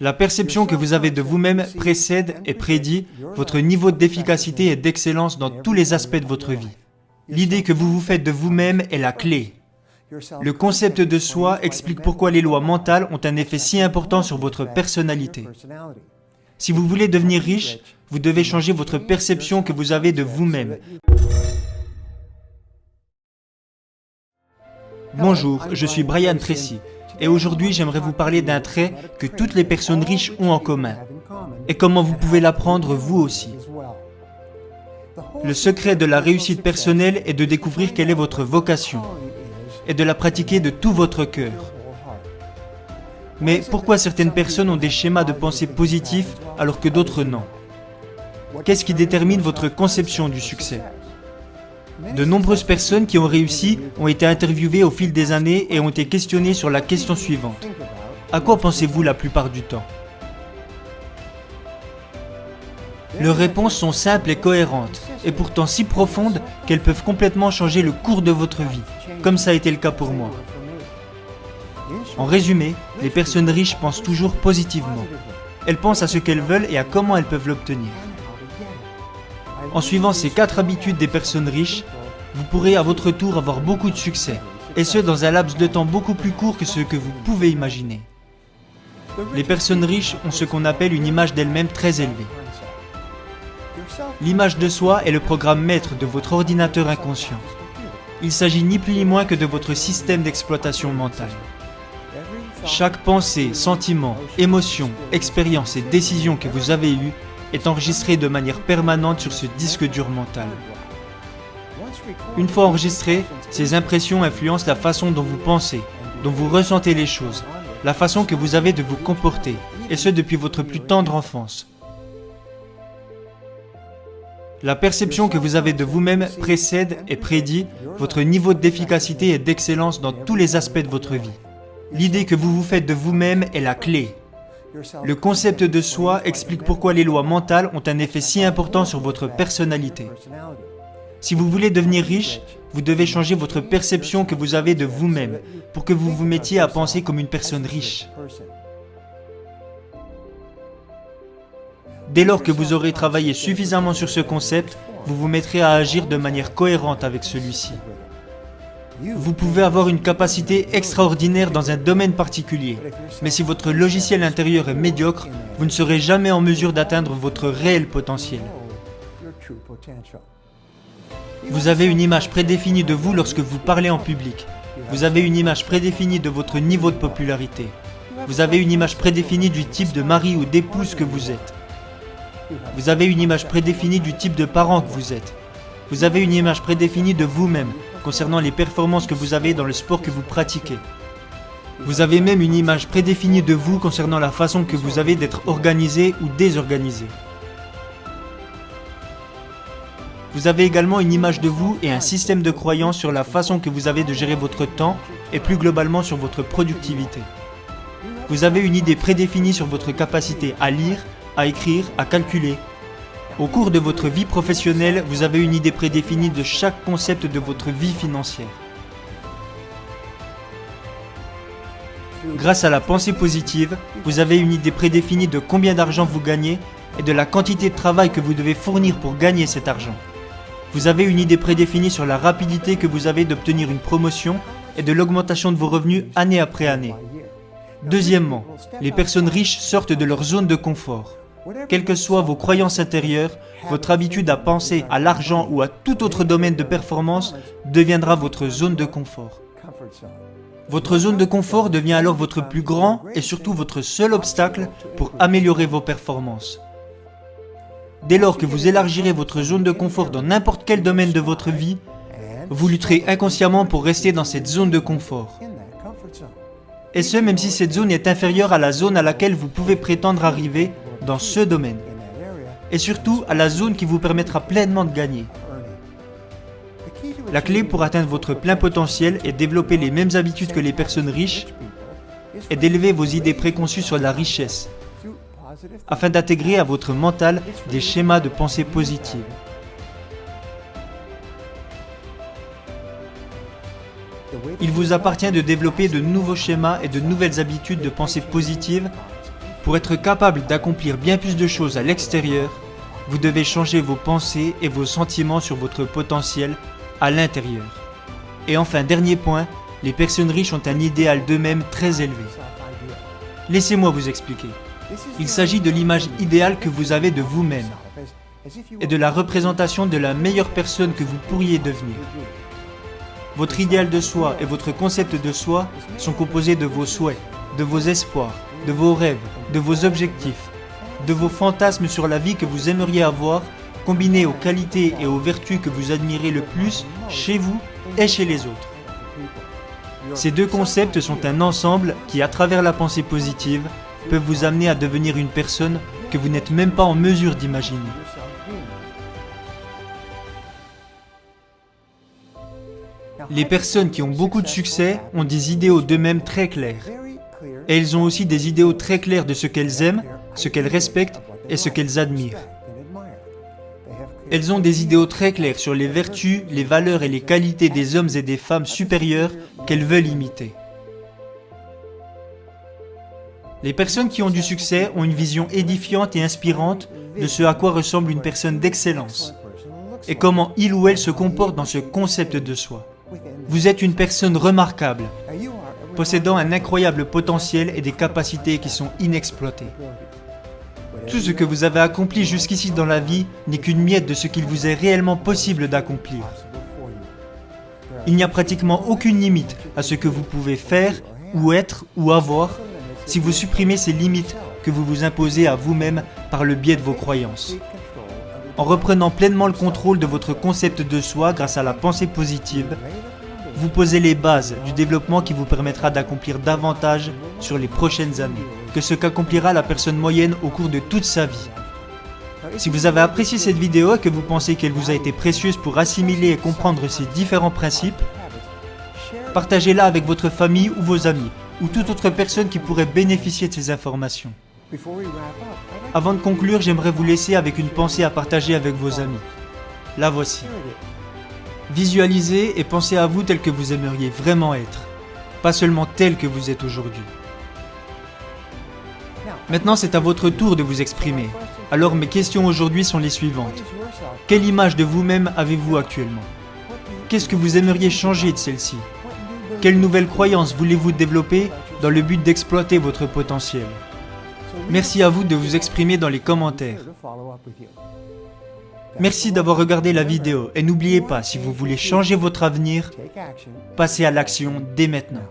La perception que vous avez de vous-même précède et prédit votre niveau d'efficacité et d'excellence dans tous les aspects de votre vie. L'idée que vous vous faites de vous-même est la clé. Le concept de soi explique pourquoi les lois mentales ont un effet si important sur votre personnalité. Si vous voulez devenir riche, vous devez changer votre perception que vous avez de vous-même. Bonjour, je suis Brian Tracy et aujourd'hui j'aimerais vous parler d'un trait que toutes les personnes riches ont en commun et comment vous pouvez l'apprendre vous aussi. Le secret de la réussite personnelle est de découvrir quelle est votre vocation et de la pratiquer de tout votre cœur. Mais pourquoi certaines personnes ont des schémas de pensée positifs alors que d'autres non? Qu'est-ce qui détermine votre conception du succès? De nombreuses personnes qui ont réussi ont été interviewées au fil des années et ont été questionnées sur la question suivante. À quoi pensez-vous la plupart du temps? Leurs réponses sont simples et cohérentes, et pourtant si profondes qu'elles peuvent complètement changer le cours de votre vie, comme ça a été le cas pour moi. En résumé, les personnes riches pensent toujours positivement. Elles pensent à ce qu'elles veulent et à comment elles peuvent l'obtenir. En suivant ces 4 habitudes des personnes riches, vous pourrez à votre tour avoir beaucoup de succès, et ce dans un laps de temps beaucoup plus court que ce que vous pouvez imaginer. Les personnes riches ont ce qu'on appelle une image d'elles-mêmes très élevée. L'image de soi est le programme maître de votre ordinateur inconscient. Il s'agit ni plus ni moins que de votre système d'exploitation mentale. Chaque pensée, sentiment, émotion, expérience et décision que vous avez eue est enregistrée de manière permanente sur ce disque dur mental. Une fois enregistrées, ces impressions influencent la façon dont vous pensez, dont vous ressentez les choses, la façon que vous avez de vous comporter, et ce depuis votre plus tendre enfance. La perception que vous avez de vous-même précède et prédit votre niveau d'efficacité et d'excellence dans tous les aspects de votre vie. L'idée que vous vous faites de vous-même est la clé. Le concept de soi explique pourquoi les lois mentales ont un effet si important sur votre personnalité. Si vous voulez devenir riche, vous devez changer votre perception que vous avez de vous-même pour que vous vous mettiez à penser comme une personne riche. Dès lors que vous aurez travaillé suffisamment sur ce concept, vous vous mettrez à agir de manière cohérente avec celui-ci. Vous pouvez avoir une capacité extraordinaire dans un domaine particulier, mais si votre logiciel intérieur est médiocre, vous ne serez jamais en mesure d'atteindre votre réel potentiel. Vous avez une image prédéfinie de vous lorsque vous parlez en public. Vous avez une image prédéfinie de votre niveau de popularité. Vous avez une image prédéfinie du type de mari ou d'épouse que vous êtes. Vous avez une image prédéfinie du type de parent que vous êtes. Vous avez une image prédéfinie de vous-même concernant les performances que vous avez dans le sport que vous pratiquez. Vous avez même une image prédéfinie de vous concernant la façon que vous avez d'être organisé ou désorganisé. Vous avez également une image de vous et un système de croyances sur la façon que vous avez de gérer votre temps et plus globalement sur votre productivité. Vous avez une idée prédéfinie sur votre capacité à lire, à écrire, à calculer. Au cours de votre vie professionnelle, vous avez une idée prédéfinie de chaque concept de votre vie financière. Grâce à la pensée positive, vous avez une idée prédéfinie de combien d'argent vous gagnez et de la quantité de travail que vous devez fournir pour gagner cet argent. Vous avez une idée prédéfinie sur la rapidité que vous avez d'obtenir une promotion et de l'augmentation de vos revenus année après année. Deuxièmement, les personnes riches sortent de leur zone de confort. Quelles que soient vos croyances intérieures, votre habitude à penser à l'argent ou à tout autre domaine de performance deviendra votre zone de confort. Votre zone de confort devient alors votre plus grand et surtout votre seul obstacle pour améliorer vos performances. Dès lors que vous élargirez votre zone de confort dans n'importe quel domaine de votre vie, vous lutterez inconsciemment pour rester dans cette zone de confort. Et ce, même si cette zone est inférieure à la zone à laquelle vous pouvez prétendre arriver dans ce domaine. Et surtout à la zone qui vous permettra pleinement de gagner. La clé pour atteindre votre plein potentiel et développer les mêmes habitudes que les personnes riches est d'élever vos idées préconçues sur la richesse, afin d'intégrer à votre mental des schémas de pensée positive. Il vous appartient de développer de nouveaux schémas et de nouvelles habitudes de pensée positive Pour être capable d'accomplir bien plus de choses à l'extérieur, vous devez changer vos pensées et vos sentiments sur votre potentiel à l'intérieur. Et enfin, dernier point, les personnes riches ont un idéal d'eux-mêmes très élevé. Laissez-moi vous expliquer. Il s'agit de l'image idéale que vous avez de vous-même et de la représentation de la meilleure personne que vous pourriez devenir. Votre idéal de soi et votre concept de soi sont composés de vos souhaits, de vos espoirs, de vos rêves, de vos objectifs, de vos fantasmes sur la vie que vous aimeriez avoir, combinés aux qualités et aux vertus que vous admirez le plus chez vous et chez les autres. Ces deux concepts sont un ensemble qui, à travers la pensée positive, peuvent vous amener à devenir une personne que vous n'êtes même pas en mesure d'imaginer. Les personnes qui ont beaucoup de succès ont des idéaux d'eux-mêmes très clairs. Et elles ont aussi des idéaux très clairs de ce qu'elles aiment, ce qu'elles respectent et ce qu'elles admirent. Elles ont des idéaux très clairs sur les vertus, les valeurs et les qualités des hommes et des femmes supérieurs qu'elles veulent imiter. Les personnes qui ont du succès ont une vision édifiante et inspirante de ce à quoi ressemble une personne d'excellence et comment il ou elle se comporte dans ce concept de soi. Vous êtes une personne remarquable, possédant un incroyable potentiel et des capacités qui sont inexploitées. Tout ce que vous avez accompli jusqu'ici dans la vie n'est qu'une miette de ce qu'il vous est réellement possible d'accomplir. Il n'y a pratiquement aucune limite à ce que vous pouvez faire, ou être, ou avoir, si vous supprimez ces limites que vous vous imposez à vous-même par le biais de vos croyances. En reprenant pleinement le contrôle de votre concept de soi grâce à la pensée positive, vous posez les bases du développement qui vous permettra d'accomplir davantage sur les prochaines années que ce qu'accomplira la personne moyenne au cours de toute sa vie. Si vous avez apprécié cette vidéo et que vous pensez qu'elle vous a été précieuse pour assimiler et comprendre ces différents principes, partagez-la avec votre famille ou vos amis, ou toute autre personne qui pourrait bénéficier de ces informations. Avant de conclure, j'aimerais vous laisser avec une pensée à partager avec vos amis. La voici. Visualisez et pensez à vous tel que vous aimeriez vraiment être, pas seulement tel que vous êtes aujourd'hui. Maintenant, c'est à votre tour de vous exprimer. Alors mes questions aujourd'hui sont les suivantes. Quelle image de vous-même avez-vous actuellement? Qu'est-ce que vous aimeriez changer de celle-ci? Quelles nouvelles croyances voulez-vous développer dans le but d'exploiter votre potentiel? Merci à vous de vous exprimer dans les commentaires. Merci d'avoir regardé la vidéo et n'oubliez pas, si vous voulez changer votre avenir, passez à l'action dès maintenant.